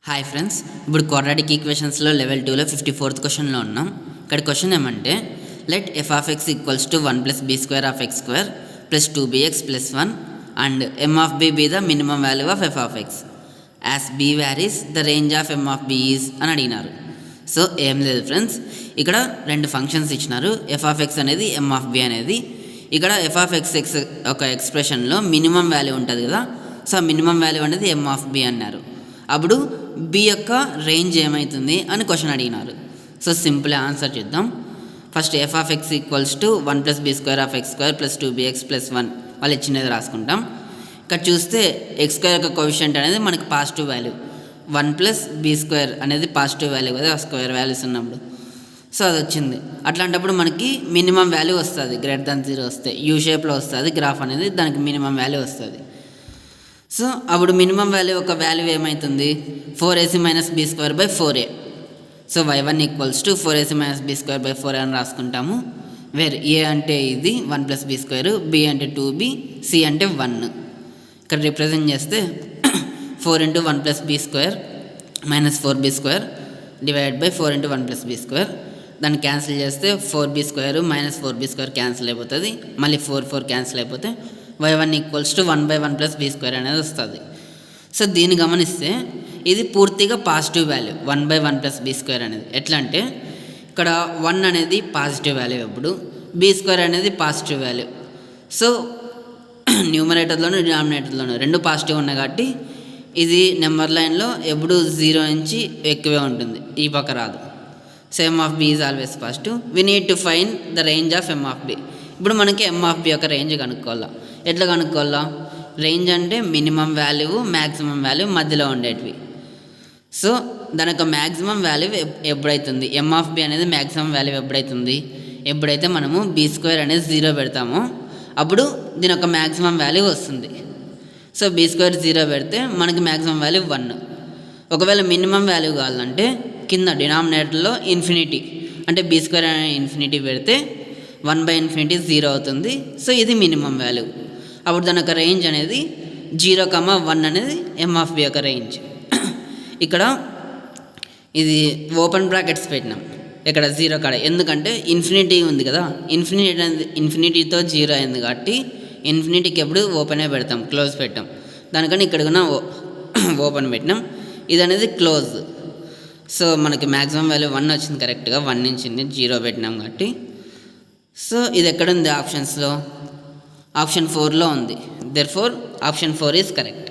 Hi friends, ఇప్పుడు quadratic ఈక్వేషన్స్లో level 2లో 54th క్వశ్చన్లో ఉన్నాం. ఇక్కడ క్వశ్చన్ ఏమంటే let F of X equals to 1 + b² of X square plus 2bx + 1 and m of b be the minimum value of F of X as b varies the range of m of b is అని అడిగినారు. So ఏం లేదు friends, ఇక్కడ రెండు functions ఇచ్చినారు. F of X అనేది m of b అనేది. ఇక్కడ ఎఫ్ ఆఫ్ ఎక్స్ ఒక ఎక్స్ప్రెషన్లో మినిమం వాల్యూ ఉంటుంది కదా, సో ఆ మినిమం వాల్యూ అనేది m ఆఫ్ b అన్నారు. అప్పుడు b యొక్క రేంజ్ ఏమవుతుంది అని క్వశ్చన్ అడిగినారు. సో సింపుల్ ఆన్సర్ చేద్దాం. First F of X equals to 1 + b² of X square plus 2bx + 1 వాళ్ళు ఇచ్చినది రాసుకుంటాం. ఇక్కడ చూస్తే ఎక్స్ స్క్వేర్ యొక్క కోఎఫిషియంట్ అనేది మనకి పాజిటివ్ వాల్యూ, 1 + b² అనేది పాజిటివ్ వాల్యూ కదా స్క్వేర్ వాల్యూస్ ఉన్నప్పుడు. సో అది వచ్చింది. అట్లాంటప్పుడు మనకి మినిమం వాల్యూ వస్తుంది, >0 వస్తే యూ షేప్లో వస్తుంది గ్రాఫ్ అనేది, దానికి మినిమం వాల్యూ వస్తుంది. సో అప్పుడు మినిమం వాల్యూ ఒక వాల్యూ ఏమవుతుంది, 4ac - b² / 4a. So y1 equals to 4ac - b² / 4a అని రాసుకుంటాము. వేర్ a అంటే ఇది 1 + b², b అంటే 2b, c అంటే 1. ఇక్కడ రిప్రజెంట్ చేస్తే 4 × 1 + b² - 4b² divided by 4 × 1 + b². దాన్ని క్యాన్సిల్ చేస్తే 4b² - 4b² క్యాన్సిల్ అయిపోతుంది, మళ్ళీ 4 క్యాన్సిల్ అయిపోతే y1 ఈక్వల్స్ టు 1/1 + b² అనేది వస్తుంది. సో దీన్ని గమనిస్తే ఇది పూర్తిగా పాజిటివ్ వాల్యూ 1/1 + b² అనేది. ఎట్లా అంటే ఇక్కడ 1 అనేది పాజిటివ్ వాల్యూ, ఎప్పుడు b² అనేది పాజిటివ్ వాల్యూ. సో న్యూమరేటర్లోను డినామినేటర్లోను రెండు పాజిటివ్ ఉన్నాయి కాబట్టి ఇది నెంబర్ లైన్లో ఎప్పుడు 0 నుంచి ఎక్కువే ఉంటుంది, ఈ పక్క రాదు. So m of b is always positive. We need to find the range of m of b. ఇప్పుడు మనకి m ఆఫ్ b యొక్క రేంజ్ కనుక్కోవాలా. ఎట్లా కనుక్కోవాలా? రేంజ్ అంటే మినిమం వాల్యూ మ్యాక్సిమం వాల్యూ మధ్యలో ఉండేటివి. సో దాని యొక్క మ్యాక్సిమం వాల్యూ ఎప్పుడైతుంది, m ఆఫ్ b అనేది మ్యాక్సిమం వాల్యూ ఎప్పుడైతే మనము b² అనేది 0 పెడతామో అప్పుడు దీని యొక్క మ్యాక్సిమం వాల్యూ వస్తుంది. సో b² 0 పెడితే మనకి మ్యాక్సిమం వాల్యూ 1. ఒకవేళ మినిమం వాల్యూ కావాలంటే కింద డినామినేటర్లో ఇన్ఫినిటీ అంటే b² అనే ఇన్ఫినిటీ పెడితే 1/∞ 0 అవుతుంది. సో ఇది మినిమం వాల్యూ. అప్పుడు దాని యొక్క రేంజ్ అనేది 0, 1 అనేది m ఆఫ్ b యొక్క రేంజ్. ఇక్కడ ఇది ఓపెన్ బ్రాకెట్స్ పెట్టినాం ఇక్కడ 0 కాడ, ఎందుకంటే ఇన్ఫినిటీ ఉంది కదా, ఇన్ఫినిటీతో 0 అయింది కాబట్టి ఇన్ఫినిటీకి ఎప్పుడు ఓపెనే పెడతాం, క్లోజ్ పెట్టాం. దానికని ఇక్కడ కూడా ఓపెన్ పెట్టినాం, ఇది అనేది క్లోజ్. సో మనకి మ్యాక్సిమం వాల్యూ 1 వచ్చింది, కరెక్ట్గా 1 నుంచి 0 పెట్టినాం కాబట్టి. సో ఇది ఎక్కడ ఉంది ఆప్షన్స్లో? ఆప్షన్ 4లో ఉంది. Therefore option 4 is correct.